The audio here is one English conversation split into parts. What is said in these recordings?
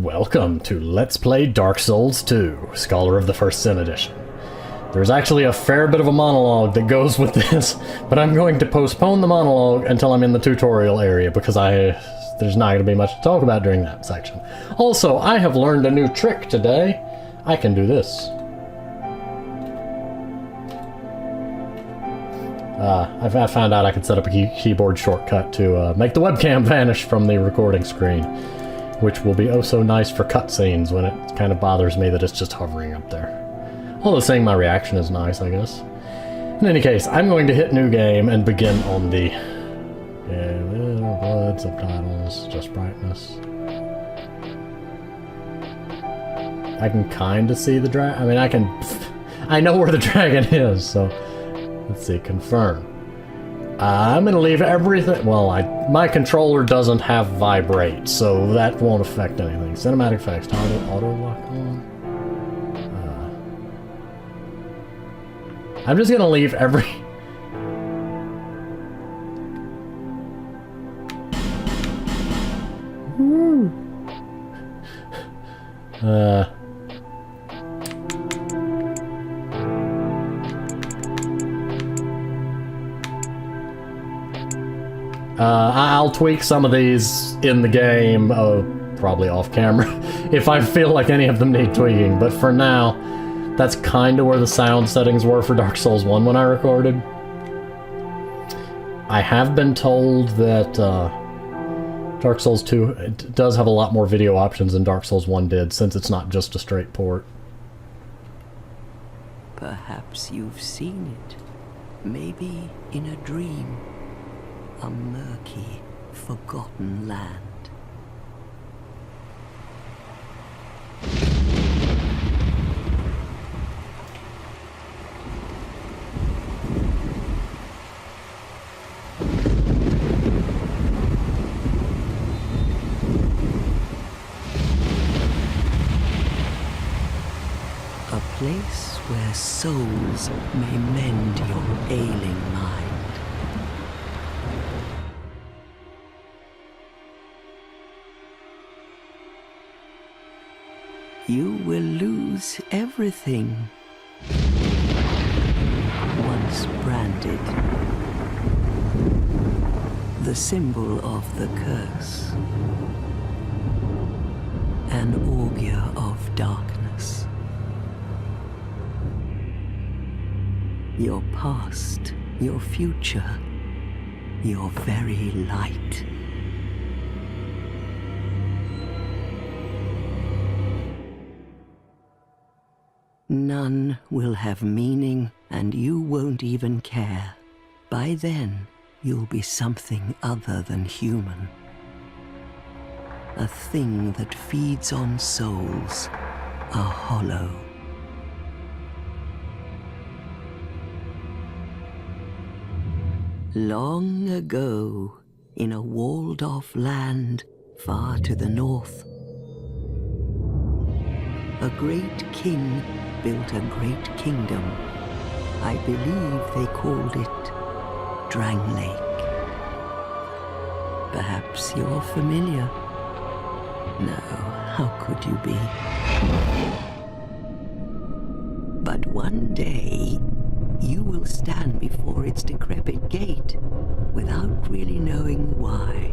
Welcome to Let's Play Dark Souls 2, Scholar of the First Sin Edition. There's actually a fair bit of a monologue that goes with this, but I'm going to postpone the monologue until I'm in the tutorial area because there's not going to be much to talk about during that section. Also, I have learned a new trick today. I can do this. I found out I could set up a keyboard shortcut to make the webcam vanish from the recording screen, which will be oh so nice for cutscenes when it kind of bothers me that it's just hovering up there. Although saying my reaction is nice, I guess. In any case, I'm going to hit new game and begin on the blood, subtitles, just brightness. I can kind of see the dragon. I mean, I know where the dragon is, so let's see, confirm. I'm gonna leave everything. Well, my controller doesn't have vibrate, so that won't affect anything. Cinematic effects, auto lock on. I'm just gonna leave every. Woo. I'll tweak some of these in the game, probably off camera, if I feel like any of them need tweaking, but for now, that's kind of where the sound settings were for Dark Souls 1 when I recorded. I have been told that Dark Souls 2 does have a lot more video options than Dark Souls 1 did, since it's not just a straight port. Perhaps you've seen it, maybe in a dream. A murky, forgotten land. A place where souls may mend your ailing mind. You will lose everything. Once branded, the symbol of the curse, an augur of darkness. Your past, your future, your very light. None will have meaning, and you won't even care. By then, you'll be something other than human. A thing that feeds on souls, a hollow. Long ago, in a walled-off land far to the north, a great king built a great kingdom. I believe they called it Drangleic. Perhaps you're familiar? No, how could you be? But one day, you will stand before its decrepit gate without really knowing why.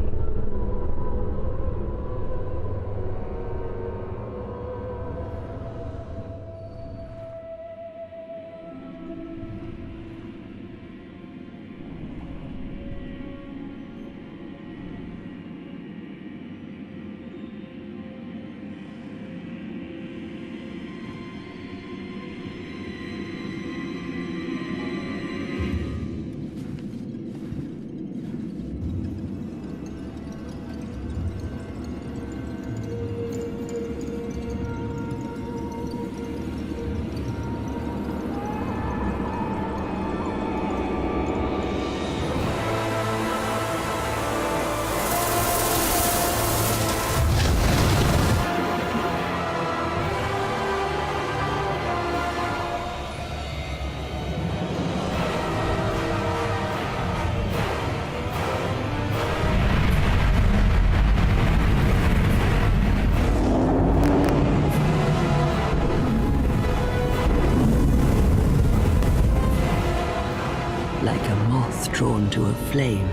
drawn to a flame.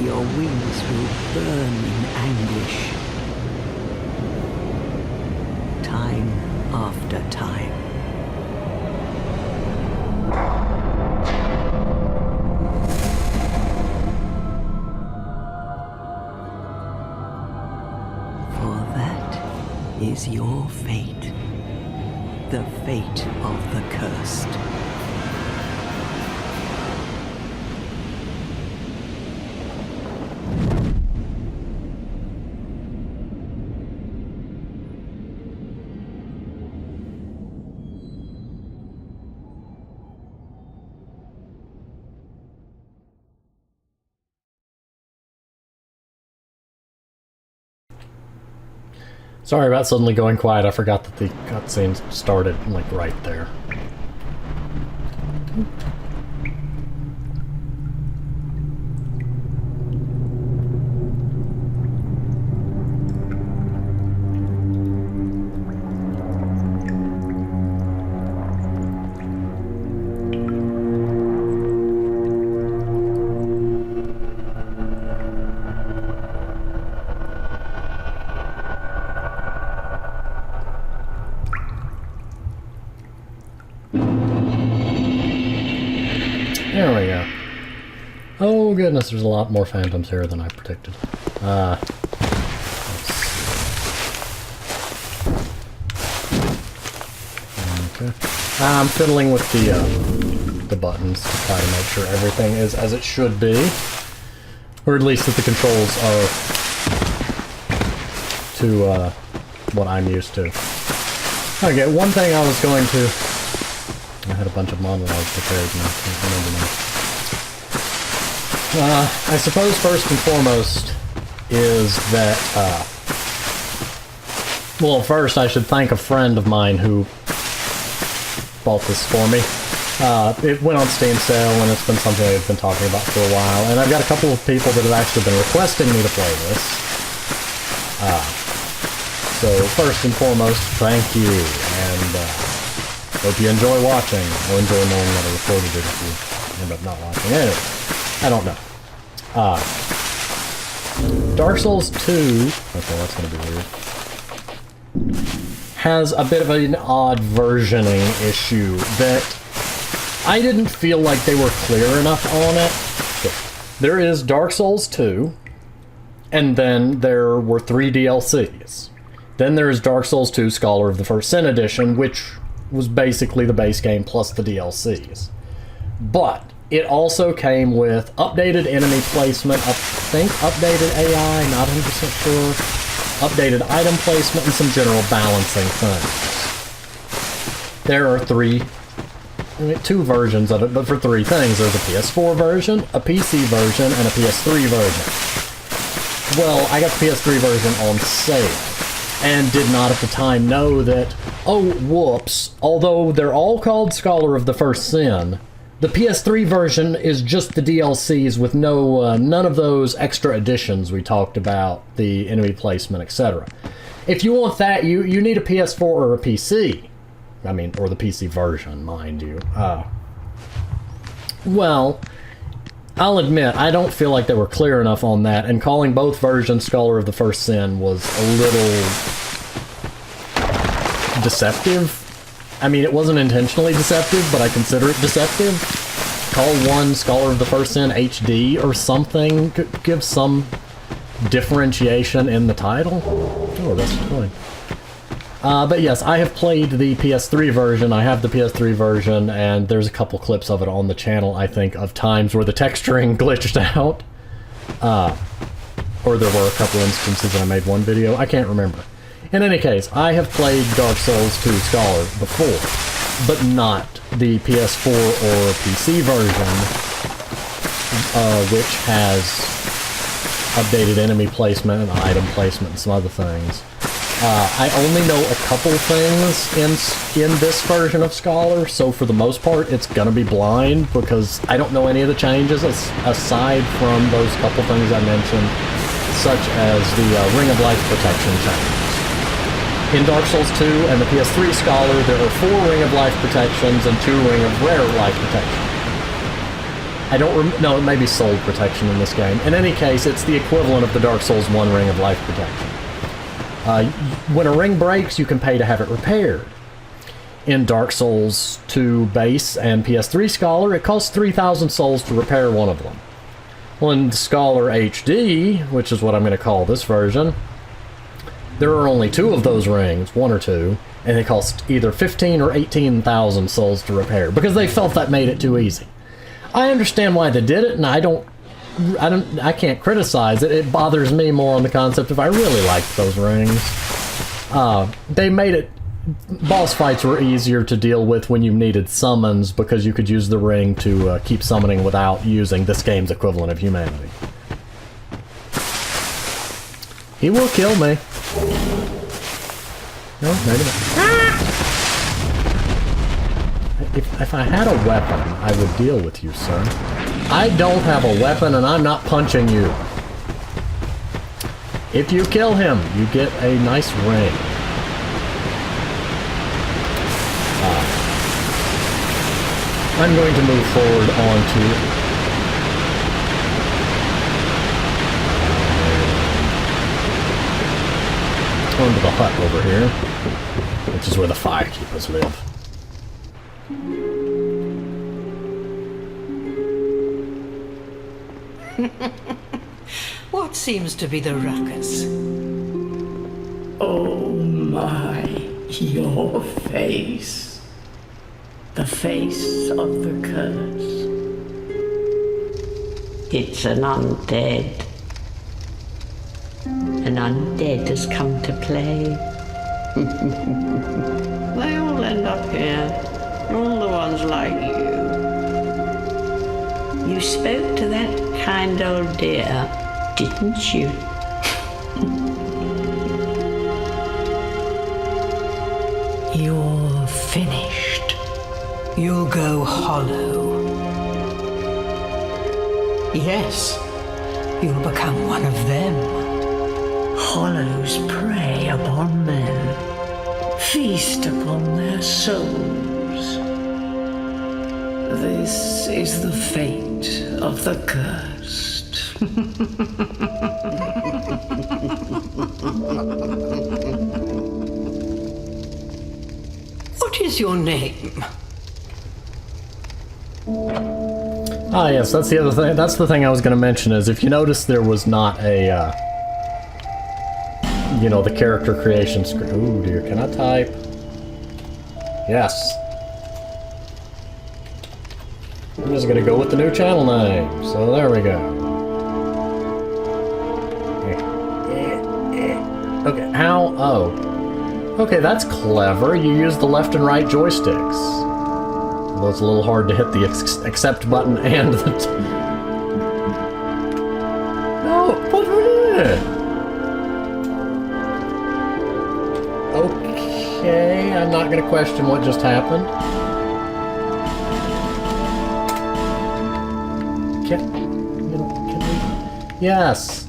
Your wings will burn in anguish. Time after time. For that is your fate. The fate of the cursed. Sorry about suddenly going quiet. I forgot that the cutscene started, like, right there. There we go. Oh goodness, there's a lot more phantoms here than I predicted. Let's see. Okay. I'm fiddling with the buttons to try to make sure everything is as it should be. Or at least that the controls are to what I'm used to. Okay, one thing I was going to... I had a bunch of monologues prepared and I can't remember now. I suppose first and foremost is that, well, first I should thank a friend of mine who bought this for me. It went on Steam sale and it's been something I've been talking about for a while, and I've got a couple of people that have actually been requesting me to play this. So first and foremost, thank you, and hope you enjoy watching, or enjoy knowing that I recorded it if you end up not watching. Anyway, I don't know. Dark Souls 2, okay, that's gonna be weird, has a bit of an odd versioning issue that I didn't feel like they were clear enough on it. So, there is Dark Souls 2, and then there were 3 DLCs. Then there is Dark Souls 2 Scholar of the First Sin Edition, which was basically the base game plus the DLCs. But it also came with updated enemy placement, I think updated AI, not 100% sure, updated item placement, and some general balancing things. There are 2 versions of it, but for 3 things. There's a PS4 version, a PC version, and a PS3 version. Well, I got the PS3 version on sale, and did not at the time know that, oh, whoops, although they're all called Scholar of the First Sin, the PS3 version is just the DLCs with none of those extra additions we talked about, the enemy placement, etc. If you want that, you need a PS4 or a PC. I mean, or the PC version, mind you. Well, I'll admit, I don't feel like they were clear enough on that, and calling both versions Scholar of the First Sin was a little deceptive. I mean, it wasn't intentionally deceptive, but I consider it deceptive. Call one Scholar of the First Sin HD or something. Give some differentiation in the title. Oh, that's fine. But yes, I have played the PS3 version. I have the PS3 version, and there's a couple clips of it on the channel, I think, of times where the texturing glitched out. Or there were a couple instances that I made one video. I can't remember. In any case, I have played Dark Souls 2 Scholar before, but not the PS4 or PC version, which has updated enemy placement and item placement and some other things. I only know a couple things in this version of Scholar, so for the most part it's gonna be blind because I don't know any of the changes aside from those couple things I mentioned, such as the Ring of Life protection change. In Dark Souls 2 and the PS3 Scholar, there are 4 Ring of Life protections and 2 Ring of Rare Life protections. I don't no, it may be soul protection in this game. In any case, it's the equivalent of the Dark Souls 1 ring of life protection. When a ring breaks, you can pay to have it repaired. In Dark Souls 2 Base and PS3 Scholar, it costs 3,000 souls to repair one of them. Well, in Scholar HD, which is what I'm going to call this version, there are only 2 of those rings, 1 or 2, and they cost either 15 or 18,000 souls to repair, because they felt that made it too easy. I understand why they did it, and I can't criticize it. It bothers me more on the concept of I really liked those rings. They made it... Boss fights were easier to deal with when you needed summons, because you could use the ring to keep summoning without using this game's equivalent of humanity. He will kill me. No, maybe not. Ah! If I had a weapon, I would deal with you, sir. I don't have a weapon, and I'm not punching you. If you kill him, you get a nice ring. I'm going to move forward onto the hut over here, which is where the firekeepers live. What seems to be the ruckus? Oh my, your face. The face of the curse. It's an undead. An undead has come to play. They all end up here. All the ones like you. You spoke to that kind old dear, didn't you? You're finished. You'll go hollow. Yes, you'll become one of them. Hollows prey upon men, feast upon their souls. This is the fate of the cursed. What is your name? Ah, yes, that's the other thing. That's the thing I was going to mention, is if you notice there was not a, you know, the character creation screen. Ooh, dear, can I type? Yes. I'm just going to go with the new channel name. So there we go. Okay, how? Oh. Okay, that's clever. You use the left and right joysticks. Although it's a little hard to hit the accept button and the... No, what was it? Okay, I'm not going to question what just happened. Can we... Yes.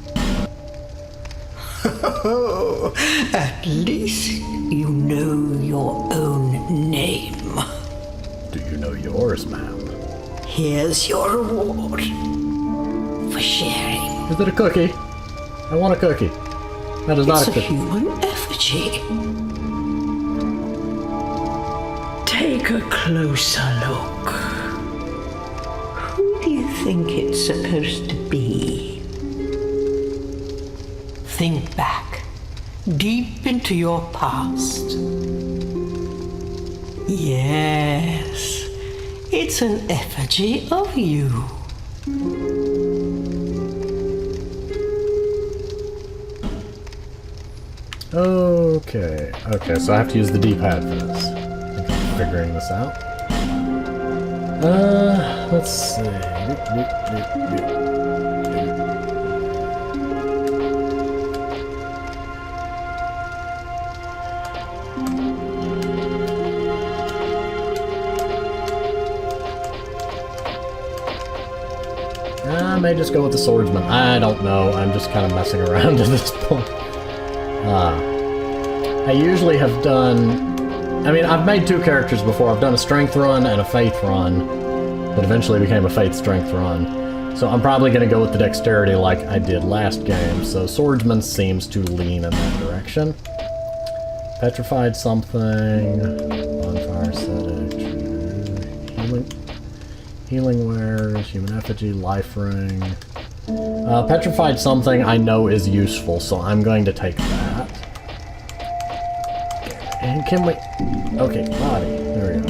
At least you know your own name. Do you know yours, ma'am? Here's your reward for sharing. Is it a cookie? I want a cookie. That is not a cookie. It's a human effigy. Take a closer look. Who do you think it's supposed to be? Think back, deep into your past. Yes, it's an effigy of you. Okay, so I have to use the D-pad for this. I think I'm figuring this out. Let's see. I may just go with the swordsman. I don't know. I'm just kind of messing around at this point. I usually have done... I mean, I've made 2 characters before. I've done a strength run and a faith run. that eventually became a Faith Strength run. So I'm probably going to go with the Dexterity like I did last game. So Swordsman seems to lean in that direction. Petrified something. Bonfire Ascetic. Healing Wares. Human Effigy. Life Ring. Petrified something I know is useful, so I'm going to take that. And can we... Okay, body. There we go.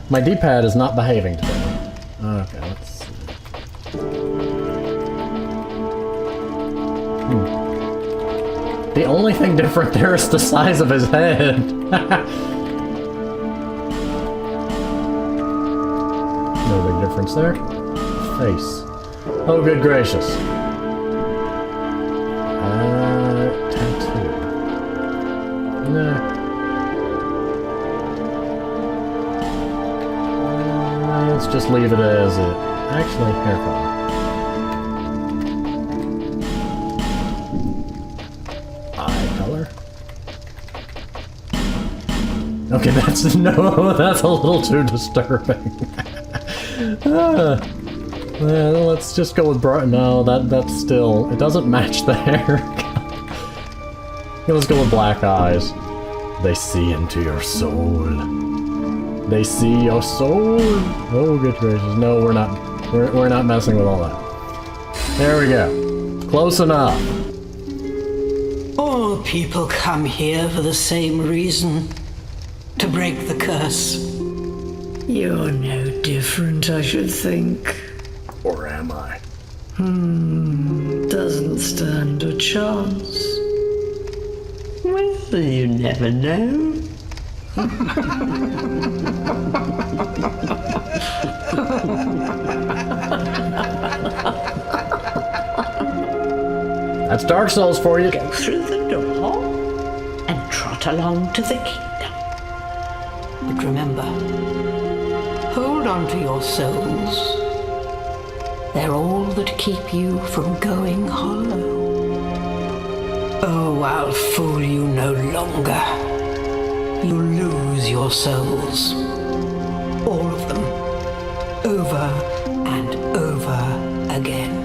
My D-pad is not behaving today. Okay, let's see. The only thing different there is the size of his head. No big difference there. Face. Oh, good gracious. Tattoo. Nah. Let's just leave it as it. Actually, hair color. Eye color. Okay, that's no, that's a little too disturbing. Let's just go with bright. No, that's still. It doesn't match the hair. Let's go with black eyes. They see into your soul. They see your soul. Oh, good gracious! No, we're not. We're not messing with all that. There we go. Close enough. All people come here for the same reason. To break the curse. You're no different, I should think. Or am I? Doesn't stand a chance. Well, you never know. That's Dark Souls for you. Go through the door and trot along to the kingdom. But remember, hold on to your souls. They're all that keep you from going hollow. Oh, I'll fool you no longer. You'll lose your souls. All of them. Over and over again.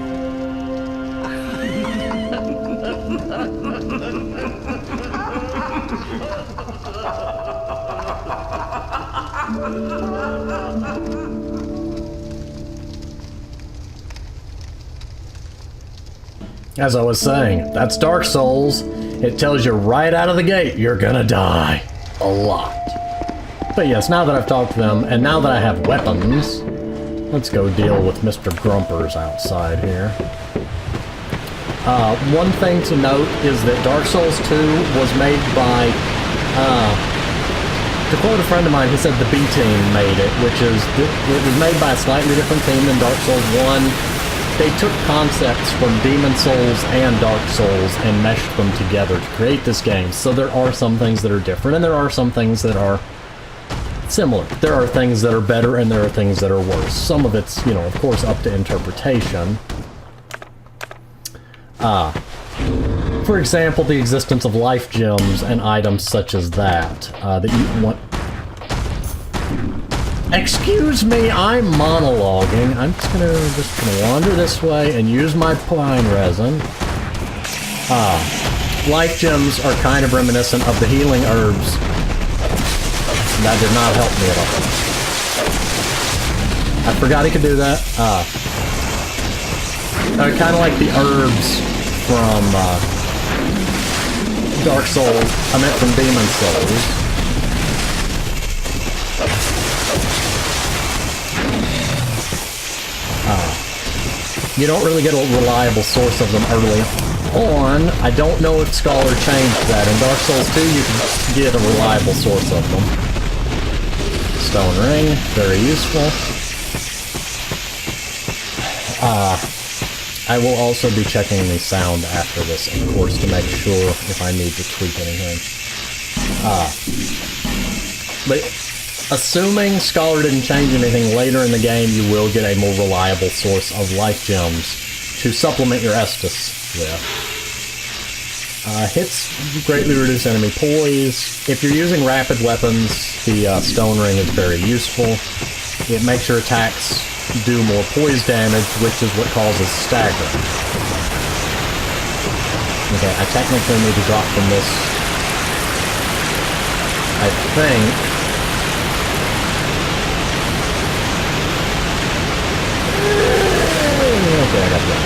As I was saying, that's Dark Souls. It tells you right out of the gate you're gonna die. A lot. But yes, now that I've talked to them, and now that I have weapons, let's go deal with Mr. Grumpers outside here. One thing to note is that Dark Souls 2 was made by, to quote a friend of mine, he said the B-Team made it, which is, it was made by a slightly different team than Dark Souls 1. They took concepts from Demon Souls and Dark Souls and meshed them together to create this game. So there are some things that are different, and there are some things that are similar. There are things that are better, and there are things that are worse. Some of it's, you know, of course, up to interpretation. For example, the existence of life gems and items such as that, that you want... Excuse me, I'm monologuing. I'm just gonna wander this way and use my pine resin. Life gems are kind of reminiscent of the healing herbs. That did not help me at all. I forgot he could do that. Kind of like the herbs from Dark Souls. I meant from Demon Souls. You don't really get a reliable source of them early on. I don't know if Scholar changed that. In Dark Souls 2, you can get a reliable source of them. Stone Ring, very useful. I will also be checking the sound after this, of course, to make sure if I need to tweak anything. But assuming Scholar didn't change anything later in the game, you will get a more reliable source of life gems to supplement your Estus with. Hits greatly reduce enemy poise. If you're using rapid weapons, the stone ring is very useful. It makes your attacks do more poise damage, which is what causes staggering. Okay, I technically need to drop from this. I think. Okay, I got that.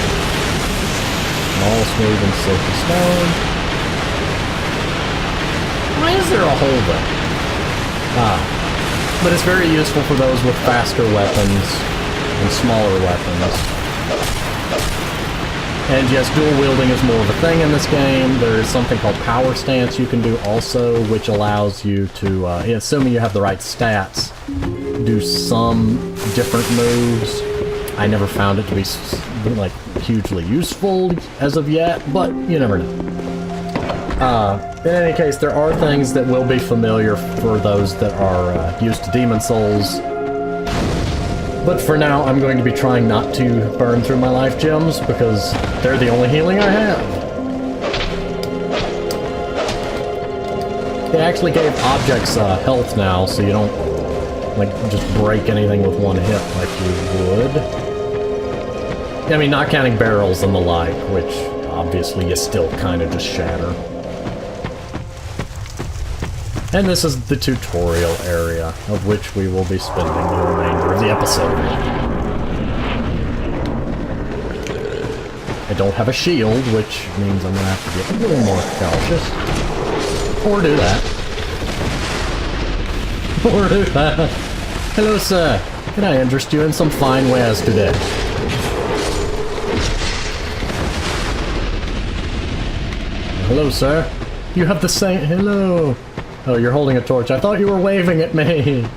All smooth and silky stone. Why is there a hole there? But it's very useful for those with faster weapons and smaller weapons. And yes, dual wielding is more of a thing in this game. There's something called power stance you can do also, which allows you to, assuming you have the right stats, do some different moves. I never found it to be, like, hugely useful as of yet, but you never know. In any case, there are things that will be familiar for those that are used to Demon Souls. But for now, I'm going to be trying not to burn through my life gems, because they're the only healing I have. They actually gave objects health now, so you don't, like, just break anything with one hit like you would. I mean, not counting barrels and the like, which obviously you still kind of just shatter. And this is the tutorial area, of which we will be spending the remainder of the episode. I don't have a shield, which means I'm gonna have to be a little more cautious. Or do that. Or do that. Hello, sir. Can I interest you in some fine wares today? Hello, sir. You have the same... Hello. Oh, you're holding a torch. I thought you were waving at me.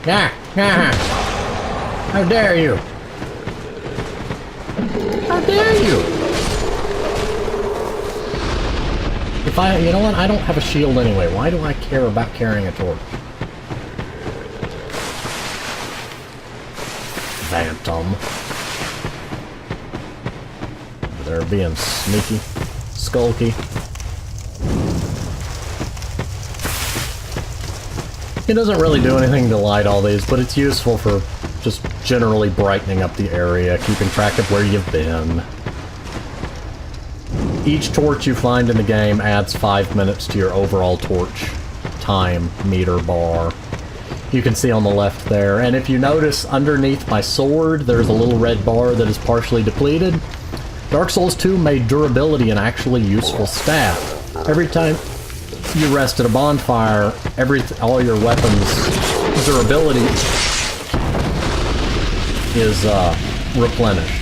Ah! Ah! How dare you? How dare you? If I... You know what? I don't have a shield anyway. Why do I care about carrying a torch? Phantom. They're being sneaky, skulky. It doesn't really do anything to light all these, but it's useful for just generally brightening up the area, keeping track of where you've been. Each torch you find in the game adds 5 minutes to your overall torch time meter bar. You can see on the left there, and if you notice underneath my sword, there's a little red bar that is partially depleted. Dark Souls 2 made durability an actually useful stat. Every time you rest at a bonfire, all your weapons' durability is replenished.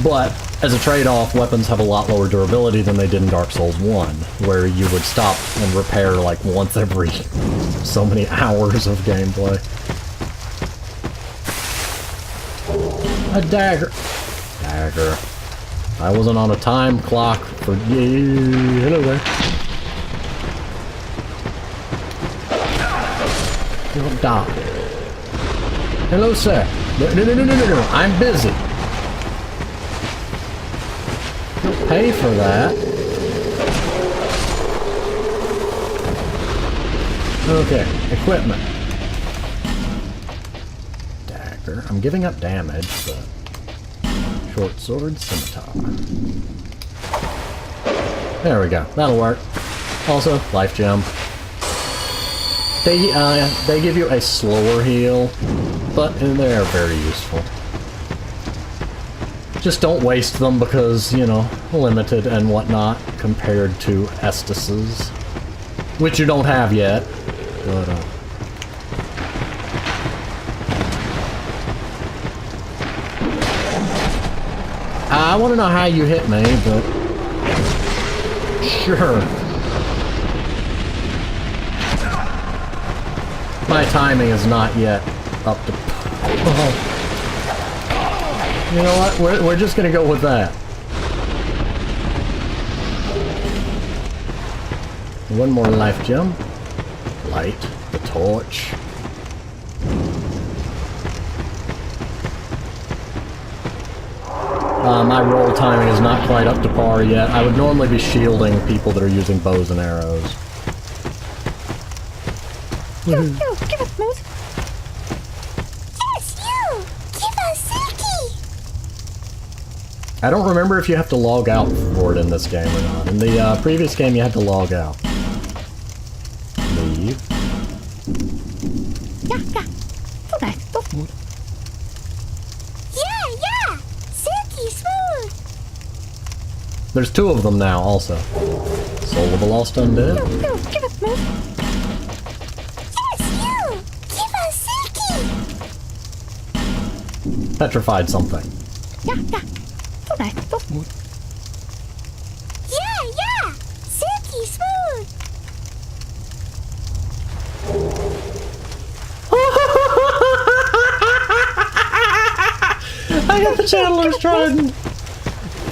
But as a trade-off, weapons have a lot lower durability than they did in Dark Souls 1, where you would stop and repair like once every so many hours of gameplay. A dagger. Dagger. I wasn't on a time clock for... Hello there. Don't die. Hello, sir. No. I'm busy. You'll pay for that. Okay, equipment. Dagger. I'm giving up damage, but... Short sword, scimitar. There we go. That'll work. Also, life gem. They give you a slower heal, but they're very useful. Just don't waste them because, you know, limited and whatnot compared to Estus's, which you don't have yet. But, I want to know how you hit me, but... Sure. My timing is not yet up to... Oh. You know what? We're just gonna go with that. One more life gem. Light the torch. My roll timing is not quite up to par yet. I would normally be shielding people that are using bows and arrows. You, give us Moose. Yes, you! Give us Silky! I don't remember if you have to log out for it in this game or not. In the previous game, you had to log out. Leave. Yeah. So nice, so smooth. Yeah! Silky smooth! There's 2 of them now, also. Soul of the Lost Undead. You, give us Moose. Yes, you! Give us Silky! Petrified something. Yeah. So nice, so smooth. Yeah! Silky smooth! I got the Chandler's Trident!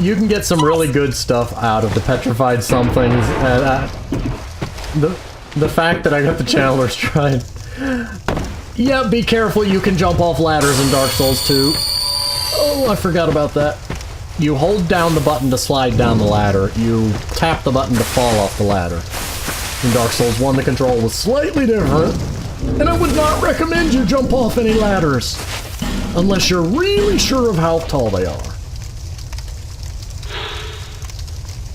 You can get some really good stuff out of the petrified somethings. The fact that I got the Chandler's Trident. Yeah, be careful, you can jump off ladders in Dark Souls 2. Oh, I forgot about that. You hold down the button to slide down the ladder. You tap the button to fall off the ladder. In Dark Souls 1, the control was slightly different. And I would not recommend you jump off any ladders. Unless you're really sure of how tall they are.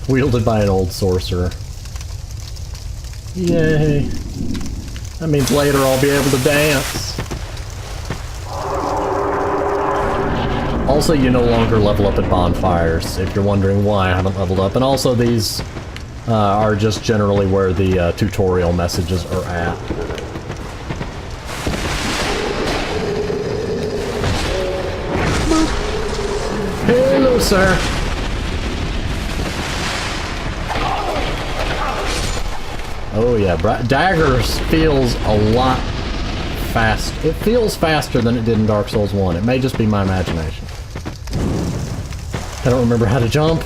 Wielded by an old sorcerer. Yay. That means later I'll be able to dance. Also, you no longer level up at bonfires, if you're wondering why I haven't leveled up. And also, these are just generally where the tutorial messages are at. Hello, sir. Oh yeah, daggers feels a lot fast. It feels faster than it did in Dark Souls 1. It may just be my imagination. I don't remember how to jump.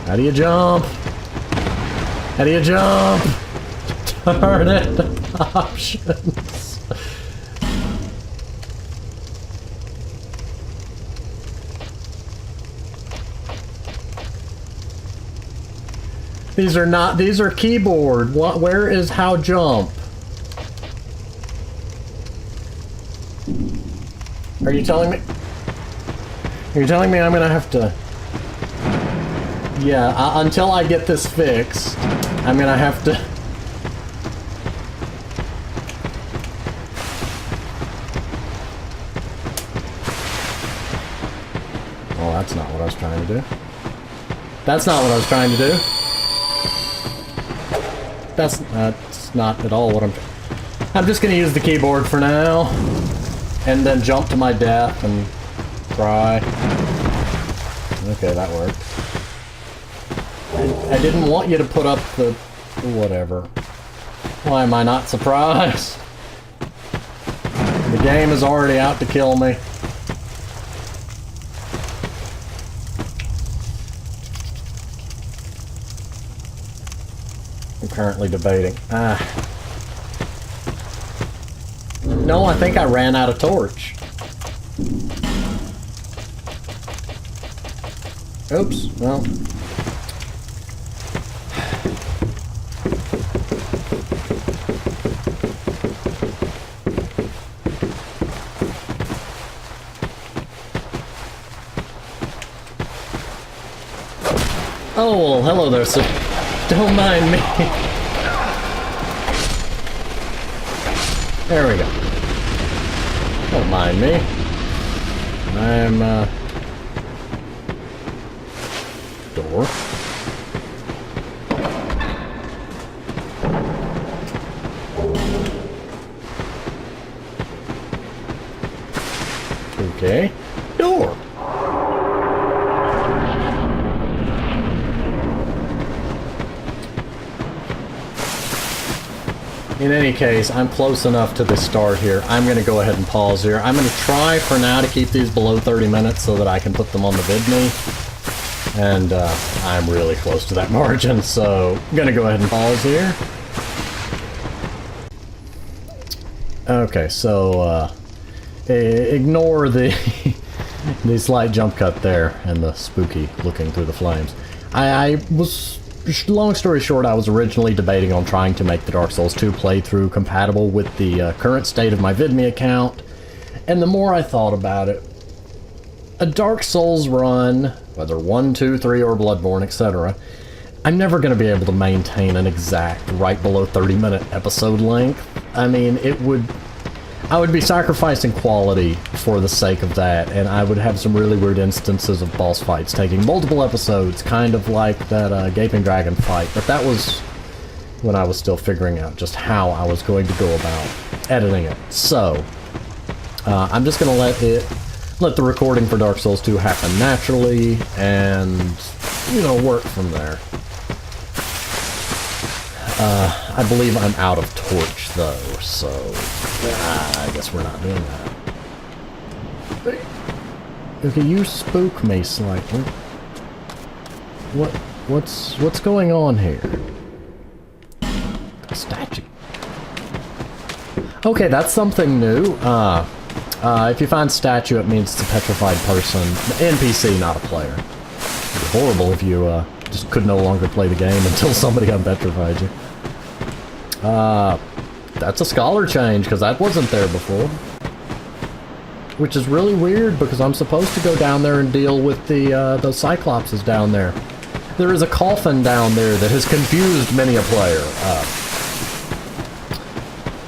How do you jump? How do you jump? Darn it. Options. These are not, these are keyboard. What, where is how jump? Are you telling me? Are you telling me I'm gonna have to... Yeah, until I get this fixed, I'm gonna have to... Oh, that's not what I was trying to do. That's not what I was trying to do. That's not at all what I'm just gonna use the keyboard for now. And then jump to my death and cry. Okay, that worked. I didn't want you to put up the... whatever. Why am I not surprised? The game is already out to kill me. I'm currently debating. No, I think I ran out of torch. Oops, well. Oh, well, hello there, sir. Don't mind me. There we go. Don't mind me. I'm, door. Okay. Door. In any case, I'm close enough to the start here. I'm going to go ahead and pause here. I'm going to try for now to keep these below 30 minutes so that I can put them on the VidMe. And I'm really close to that margin, so I'm going to go ahead and pause here. Okay, so ignore the The slight jump cut there, and the spooky looking through the flames. I was, long story short, I was originally debating on trying to make the Dark Souls 2 playthrough compatible with the current state of my VidMe account, and the more I thought about it, a Dark Souls run, whether 1, 2, 3, or Bloodborne, etc., I'm never going to be able to maintain an exact right below 30-minute episode length. I mean, I would be sacrificing quality for the sake of that, and I would have some really weird instances of boss fights taking multiple episodes, kind of like that Gaping Dragon fight, but that was when I was still figuring out just how I was going to go about editing it. So, I'm just going to let the recording for Dark Souls 2 happen naturally, and, you know, work from there. I believe I'm out of torch, though, so I guess we're not doing that. Okay, you spook me slightly. What's going on here? A statue. Okay, that's something new. If you find statue, it means it's a petrified person. NPC, not a player. It'd be horrible if you just could no longer play the game until somebody unpetrified you. That's a scholar change, because that wasn't there before. Which is really weird, because I'm supposed to go down there and deal with those Cyclopses down there. There is a coffin down there that has confused many a player.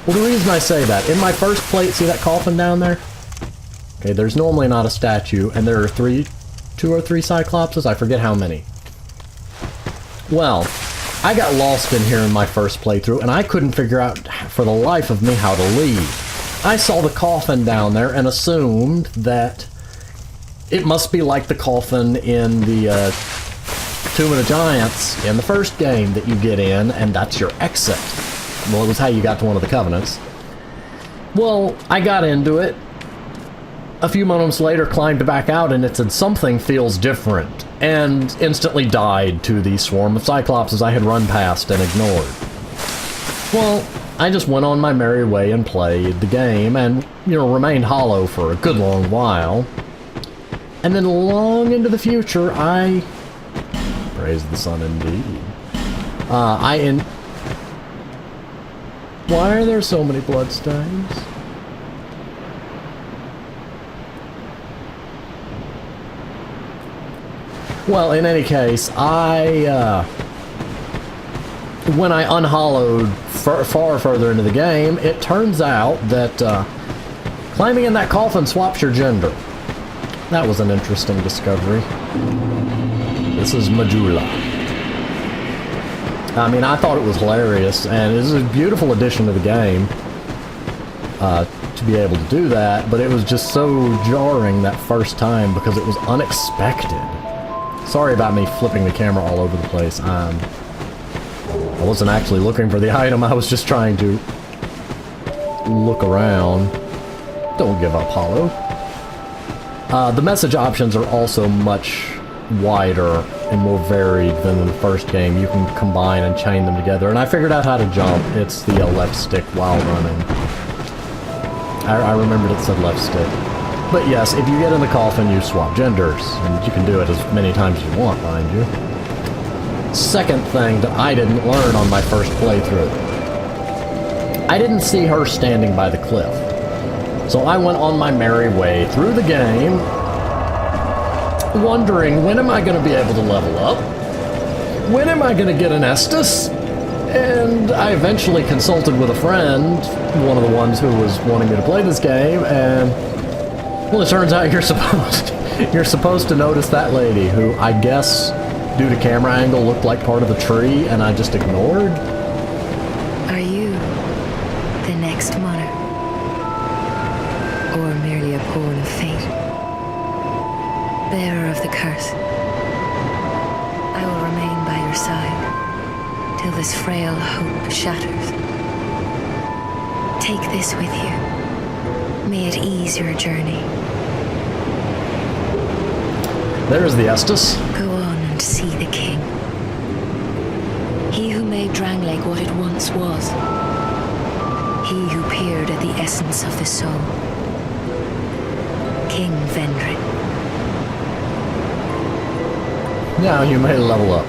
Well, the reason I say that, in my first play, see that coffin down there? Okay, there's normally not a statue, and there are 2 or 3 Cyclopses, I forget how many. Well, I got lost in here in my first playthrough, and I couldn't figure out for the life of me how to leave. I saw the coffin down there and assumed that it must be like the coffin in the Tomb of the Giants in the first game that you get in, and that's your exit. Well, it was how you got to one of the Covenants. Well, I got into it. A few moments later, climbed back out, and it said something feels different, and instantly died to the swarm of Cyclopses I had run past and ignored. Well, I just went on my merry way and played the game, and, you know, remained hollow for a good long while. And then long into the future, praise the sun indeed. Why are there so many bloodstains? Well, in any case, when I unhollowed far further into the game, it turns out that climbing in that coffin swaps your gender. That was an interesting discovery. This is Majula. I mean, I thought it was hilarious, and it was a beautiful addition to the game to be able to do that, but it was just so jarring that first time because it was unexpected. Sorry about me flipping the camera all over the place. I wasn't actually looking for the item, I was just trying to look around. Don't give up, Hollow. The message options are also much wider and more varied than in the first game. You can combine and chain them together, and I figured out how to jump. It's the left stick while running. I remembered it said left stick. But yes, if you get in the coffin, you swap genders, and you can do it as many times as you want, mind you. Second thing that I didn't learn on my first playthrough. I didn't see her standing by the cliff. So I went on my merry way through the game, wondering, when am I going to be able to level up? When am I going to get an Estus? And I eventually consulted with a friend, one of the ones who was wanting me to play this game, and well, it turns out you're supposed to notice that lady, who I guess, due to camera angle, looked like part of the tree, and I just ignored. Are you the next monarch? Or merely a pawn of fate? Bearer of the curse, I will remain by your side till this frail hope shatters. Take this with you. May it ease your journey. There's the Estus. Go on and see the king. He who made Drangleic what it once was. He who peered at the essence of the soul. King Vendrick. Now you may level up.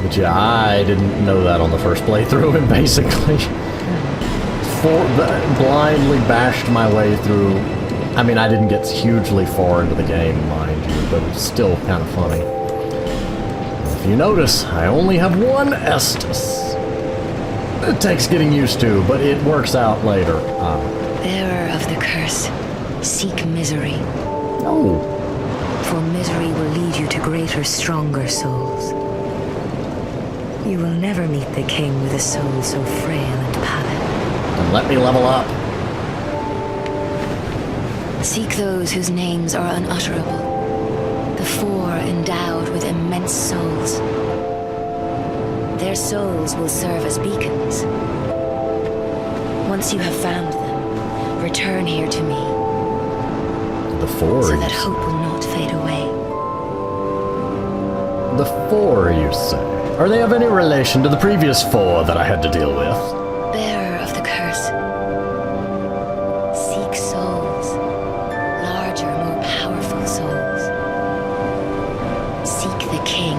But yeah, I didn't know that on the first playthrough, and basically blindly bashed my way through. I mean, I didn't get hugely far into the game, mind you, but it's still kind of funny. If you notice, I only have one Estus. It takes getting used to, but it works out later. Bearer of the curse, seek misery. No. For misery will lead you to greater, stronger souls. You will never meet the king with a soul so frail and pallid. Then let me level up. Seek those whose names are unutterable. The four endowed with immense souls. Their souls will serve as beacons. Once you have found them, return here to me. The four. So that hope will not fade away. The four, you say? Are they of any relation to the previous four that I had to deal with? Bearer of the curse. Seek souls. Larger, more powerful souls. Seek the king.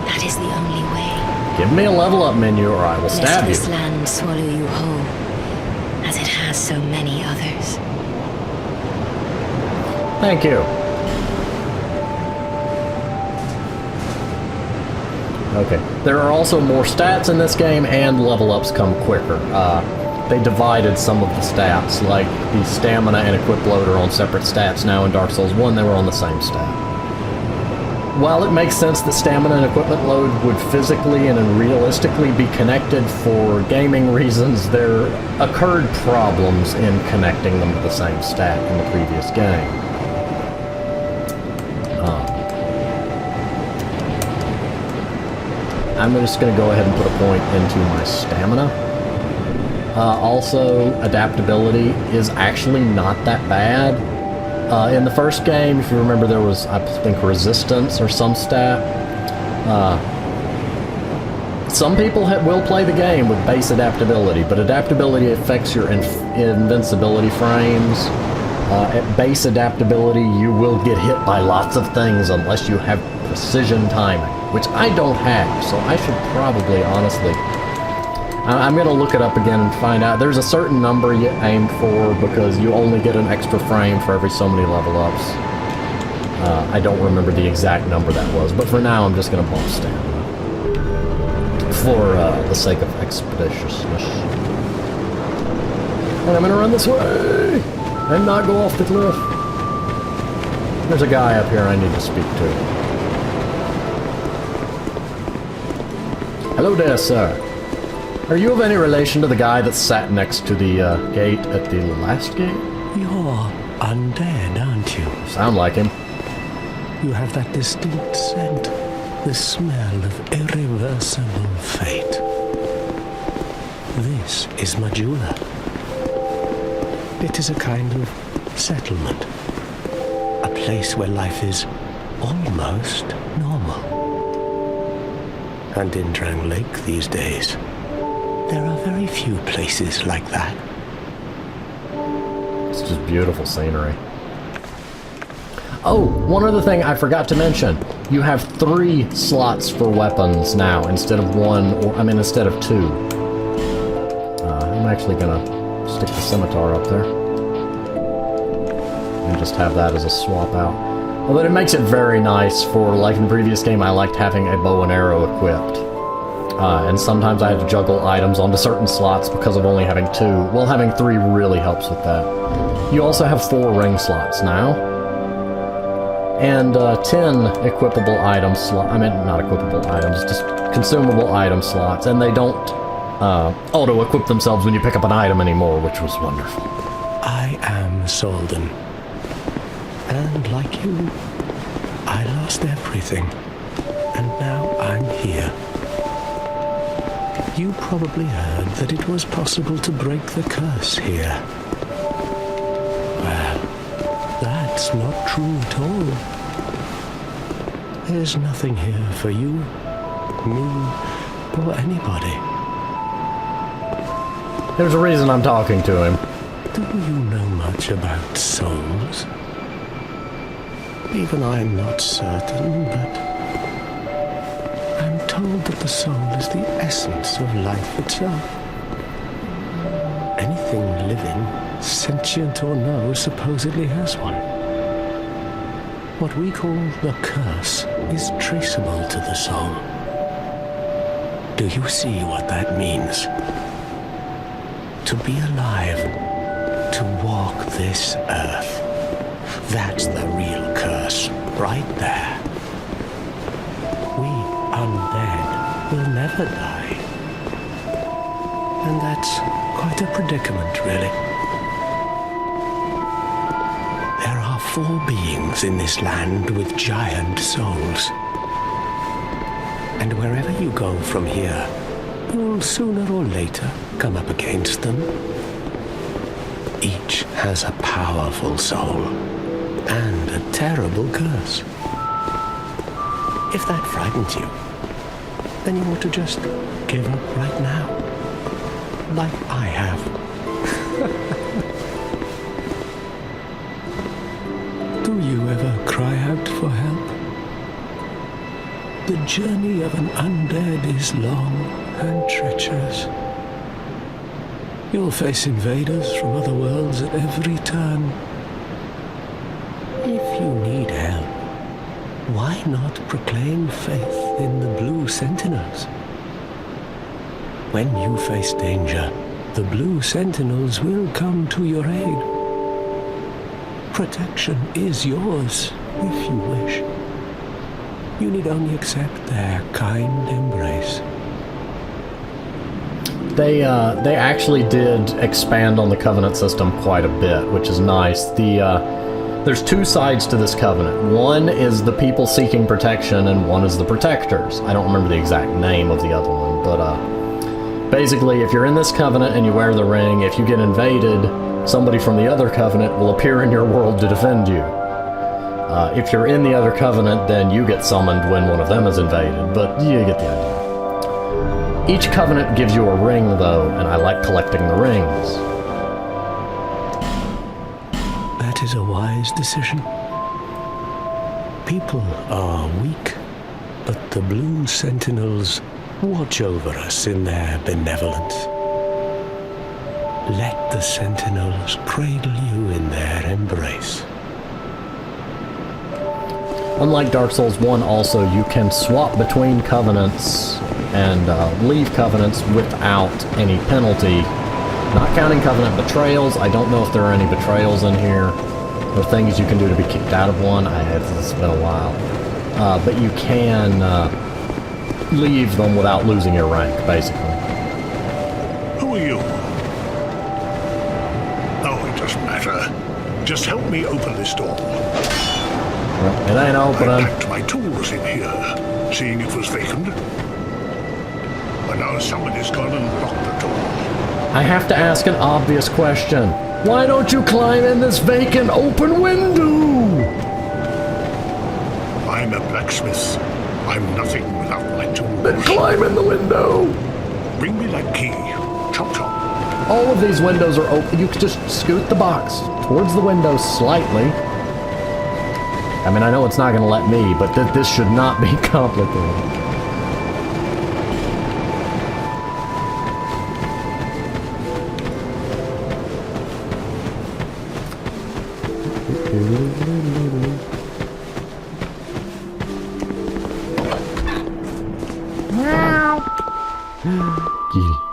That is the only way. Give me a level up menu or I will stab you. Lest this land swallow you whole, as it has so many others. Thank you. Okay. There are also more stats in this game, and level ups come quicker. They divided some of the stats, like the stamina and equip load are on separate stats now. In Dark Souls 1, they were on the same stat. While it makes sense that stamina and equipment load would physically and realistically be connected for gaming reasons, there occurred problems in connecting them to the same stat in the previous game. I'm just going to go ahead and put a point into my stamina. Also, adaptability is actually not that bad. In the first game, if you remember, there was, I think, resistance or some stat. Some people will play the game with base adaptability, but adaptability affects your invincibility frames. At base adaptability, you will get hit by lots of things unless you have precision timing, which I don't have, so I should probably, honestly... I'm going to look it up again and find out. There's a certain number you aim for because you only get an extra frame for every so many level ups. I don't remember the exact number that was, but for now I'm just going to bump stamina. For the sake of expeditiousness. And I'm going to run this way! And not go off the cliff. There's a guy up here I need to speak to. Hello there, sir. Are you of any relation to the guy that sat next to the gate at the last gate? You're undead, aren't you? Sound like him. You have that distinct scent, the smell of irreversible fate. This is Majula. It is a kind of settlement, a place where life is almost normal. And in Drangleic these days, there are very few places like that. It's just beautiful scenery. Oh, one other thing I forgot to mention. You have 3 slots for weapons now instead of 1, or I mean instead of 2. I'm actually gonna stick the scimitar up there. And just have that as a swap out. Although it makes it very nice for, like in the previous game, I liked having a bow and arrow equipped. And sometimes I had to juggle items onto certain slots because of only having 2. Well, having 3 really helps with that. You also have 4 ring slots now. And 10 equipable item slots. I mean, not equipable items, just consumable item slots. And they don't auto-equip themselves when you pick up an item anymore, which was wonderful. I am Solden. And like you, I lost everything. And now I'm here. You probably heard that it was possible to break the curse here. Well, that's not true at all. There's nothing here for you, me, or anybody. There's a reason I'm talking to him. Do you know much about souls? Even I'm not certain, but told that the soul is the essence of life itself. Anything living, sentient or no, supposedly has one. What we call the curse is traceable to the soul. Do you see what that means? To be alive, to walk this earth. That's the real curse, right there. We undead will never die. And that's quite a predicament, really. There are 4 beings in this land with giant souls. And wherever you go from here, you'll sooner or later come up against them. Each has a powerful soul and a terrible curse. If that frightens you, then you ought to just give up right now, like I have. Do you ever cry out for help? The journey of an undead is long and treacherous. You'll face invaders from other worlds at every turn. If you need help, why not proclaim faith in the Blue Sentinels? When you face danger, the Blue Sentinels will come to your aid. Protection is yours, if you wish. You need only accept their kind embrace. They actually did expand on the Covenant system quite a bit, which is nice. There's 2 sides to this Covenant. One is the people seeking protection, and one is the Protectors. I don't remember the exact name of the other one, but basically, if you're in this Covenant and you wear the ring, if you get invaded, somebody from the other Covenant will appear in your world to defend you. If you're in the other Covenant, then you get summoned when one of them is invaded, but you get the idea. Each Covenant gives you a ring, though, and I like collecting the rings. That is a wise decision. People are weak, but the Blue Sentinels watch over us in their benevolence. Let the Sentinels cradle you in their embrace. Unlike Dark Souls 1, also, you can swap between Covenants and leave Covenants without any penalty. Not counting Covenant betrayals. I don't know if there are any betrayals in here, or things you can do to be kicked out of one. It's been a while. But you can leave them without losing your rank, basically. Who are you? Oh, it doesn't matter. Just help me open this door. Well, it ain't opening. I packed my tools in here, seeing it was vacant. But now somebody's gone and locked the door. I have to ask an obvious question. Why don't you climb in this vacant open window? I'm a blacksmith. I'm nothing without my tools. Then climb in the window. Bring me that key. Chop chop. All of these windows are open. You could just scoot the box towards the window slightly. I mean, I know it's not going to let me, but this should not be complicated.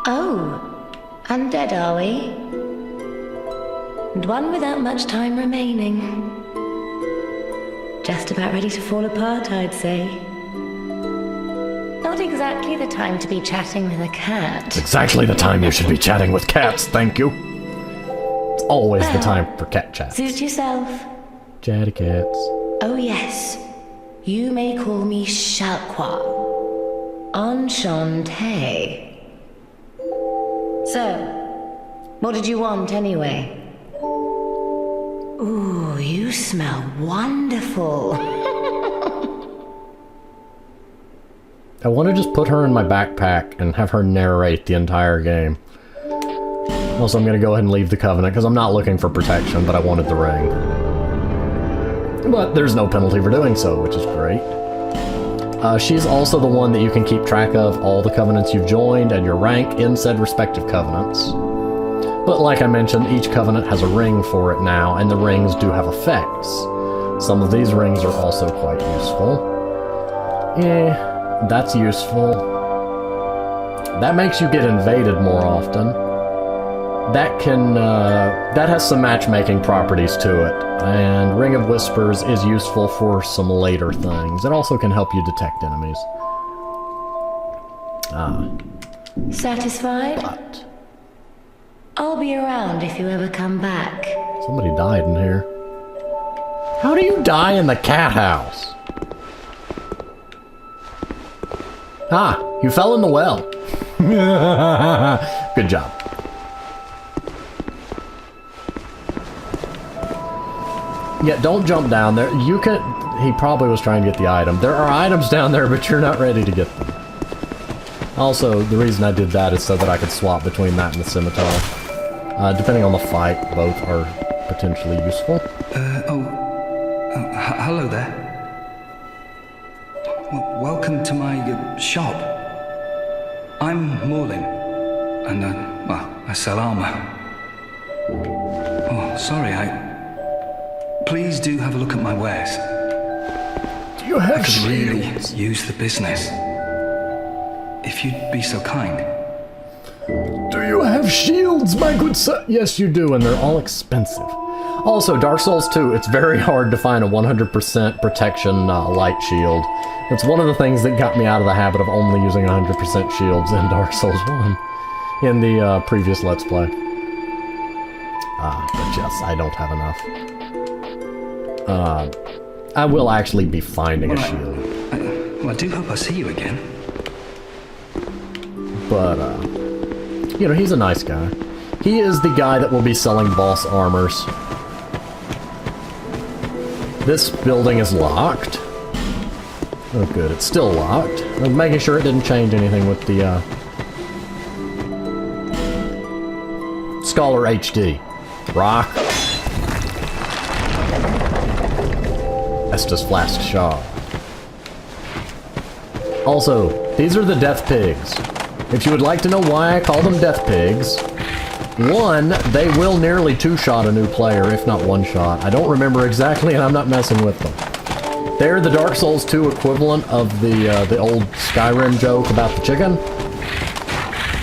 Oh, undead are we? And one without much time remaining. Just about ready to fall apart, I'd say. Not exactly the time to be chatting with a cat. It's exactly the time you should be chatting with cats, thank you. It's always the time for cat chat. Suit yourself. Chatty cats. Oh yes, you may call me Shalqua. Enchanté. So, what did you want anyway? Ooh, you smell wonderful. I want to just put her in my backpack and have her narrate the entire game. Also, I'm going to go ahead and leave the Covenant, because I'm not looking for protection, but I wanted the ring. But there's no penalty for doing so, which is great. She's also the one that you can keep track of all the covenants you've joined and your rank in said respective covenants. But like I mentioned, each covenant has a ring for it now, and the rings do have effects. Some of these rings are also quite useful. That's useful. That makes you get invaded more often. That has some matchmaking properties to it. And Ring of Whispers is useful for some later things. It also can help you detect enemies. Satisfied? But I'll be around if you ever come back. somebody died in here. How do you die in the cat house? Ah, you fell in the well. Good job. Yeah, don't jump down there. You can... He probably was trying to get the item. There are items down there, but you're not ready to get them. Also, the reason I did that is so that I could swap between that and the scimitar. Depending on the fight, both are potentially useful. Hello there. Welcome to my shop. I'm Morlin, and I sell armor. Oh, sorry, Please do have a look at my wares. Do you have I could really shields? use the business. If you'd be so kind. Do you have shields, my good son? Yes, you do, and they're all expensive. Also, Dark Souls 2, it's very hard to find a 100% protection light shield. It's one of the things that got me out of the habit of only using 100% shields in Dark Souls 1 in the previous Let's Play. But yes, I don't have enough. I will actually be finding a shield. I do hope I see you again. But, you know, he's a nice guy. He is the guy that will be selling boss armors. This building is locked. Oh good, it's still locked. I'm making sure it didn't change anything with the, Scholar HD. Rock. Estus Flask Shaw. Also, these are the Death Pigs. If you would like to know why I call them Death Pigs, one, they will nearly two-shot a new player, if not one-shot. I don't remember exactly, and I'm not messing with them. They're the Dark Souls 2 equivalent of the old Skyrim joke about the chicken.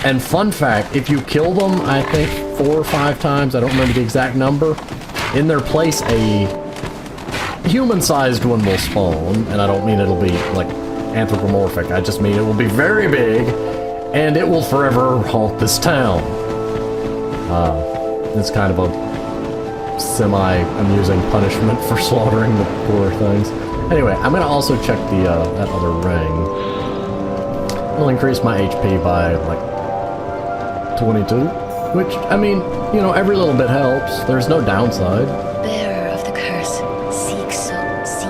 And fun fact, if you kill them, I think 4 or 5 times, I don't remember the exact number, in their place a human-sized one will spawn, and I don't mean it'll be, like, anthropomorphic, I just mean it will be very big, and it will forever haunt this town. It's kind of a semi-amusing punishment for slaughtering the poor things. Anyway, I'm gonna also check the, that other ring. It'll increase my HP by, like, 22, which, I mean, you know, every little bit helps. There's no downside. Bearer of the curse, seek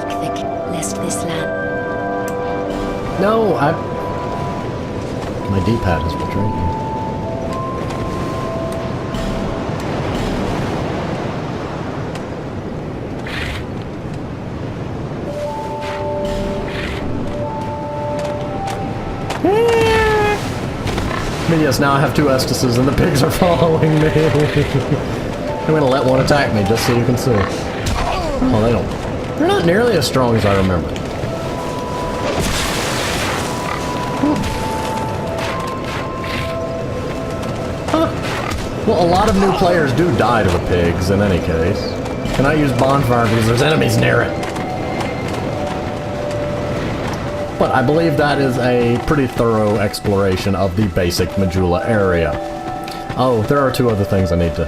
thick, lest this land... No, my D-pad has betrayed me. But yes, now I have 2 Estises and the pigs are following me. I'm gonna let one attack me just so you can see. Oh, they're not nearly as strong as I remember. Huh. Well, a lot of new players do die to the pigs in any case. Cannot use bonfire because there's enemies near it. But I believe that is a pretty thorough exploration of the basic Majula area. Oh, there are 2 other things I need to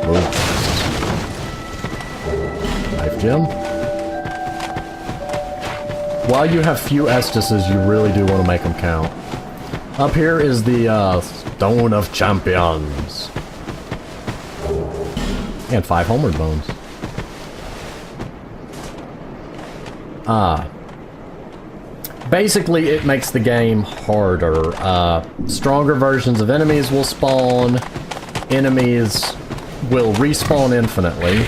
move. Knife gem. While you have few Estises, you really do want to make them count. Up here is the Stone of Champions. And 5 Homeward Bones. Basically, it makes the game harder. Stronger versions of enemies will spawn. Enemies will respawn infinitely.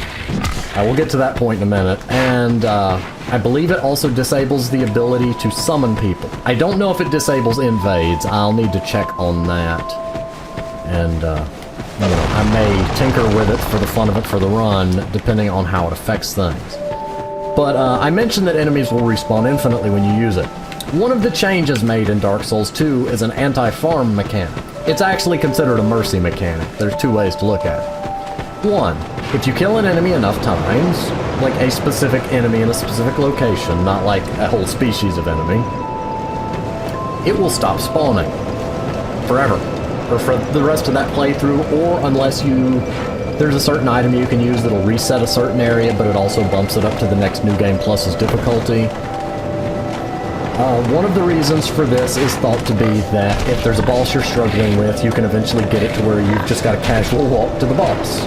I will get to that point in a minute. And I believe it also disables the ability to summon people. I don't know if it disables invades. I'll need to check on that. And, you know, I may tinker with it for the fun of it for the run, depending on how it affects things. But I mentioned that enemies will respawn infinitely when you use it. One of the changes made in Dark Souls 2 is an anti-farm mechanic. It's actually considered a mercy mechanic. There's two ways to look at it. One, if you kill an enemy enough times, like a specific enemy in a specific location, not like a whole species of enemy, it will stop spawning. Forever. Or for the rest of that playthrough, or unless there's a certain item you can use that'll reset a certain area, but it also bumps it up to the next New Game Plus's difficulty. One of the reasons for this is thought to be that if there's a boss you're struggling with, you can eventually get it to where you've just got a casual walk to the boss.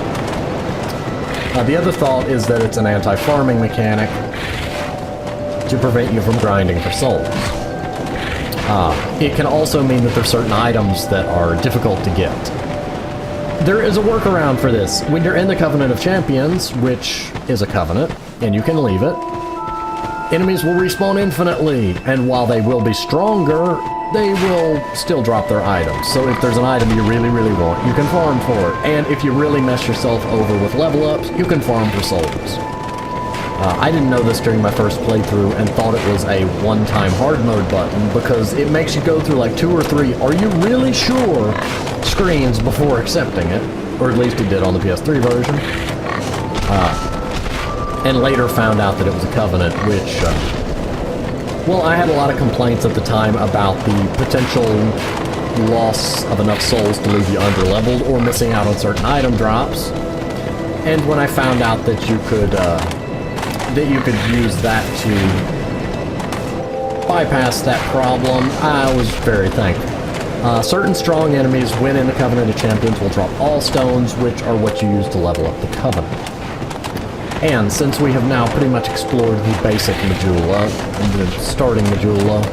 The other thought is that it's an anti-farming mechanic to prevent you from grinding for souls. It can also mean that there's certain items that are difficult to get. There is a workaround for this. When you're in the Covenant of Champions, which is a covenant, and you can leave it, enemies will respawn infinitely, and while they will be stronger, they will still drop their items. So if there's an item you really, really want, you can farm for it. And if you really mess yourself over with level ups, you can farm for souls. I didn't know this during my first playthrough and thought it was a one-time hard mode button because it makes you go through like 2 or 3 "are you really sure" screens before accepting it, or at least it did on the PS3 version. And later found out that it was a covenant, which, well, I had a lot of complaints at the time about the potential loss of enough souls to leave you underleveled or missing out on certain item drops. And when I found out that you could use that to bypass that problem, I was very thankful. Certain strong enemies, when in the Covenant of Champions, will drop all stones, which are what you use to level up the Covenant. And since we have now pretty much explored the basic Majula, the starting Majula,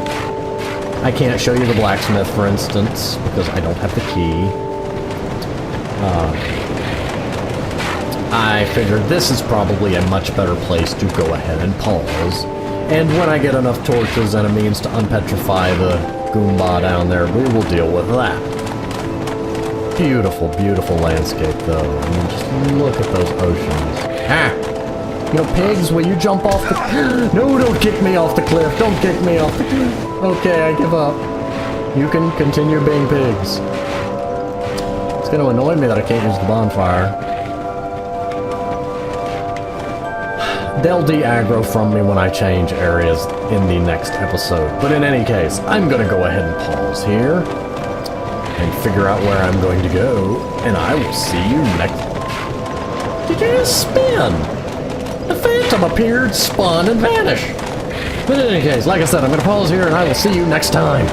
I can't show you the blacksmith, for instance, because I don't have the key. I figured this is probably a much better place to go ahead and pause. And when I get enough torches and a means to unpetrify the Goomba down there, we will deal with that. Beautiful, beautiful landscape, though. I mean, just look at those oceans. Ah! You know, pigs, will you jump off the... No, don't kick me off the cliff. Don't kick me off the cliff. Okay, I give up. You can continue being pigs. It's going to annoy me that I can't use the bonfire. They'll de-aggro from me when I change areas in the next episode. But in any case, I'm going to go ahead and pause here and figure out where I'm going to go, and I will see you next... Did you just spin? The phantom appeared, spun, and vanished. But in any case, like I said, I'm going to pause here, and I will see you next time.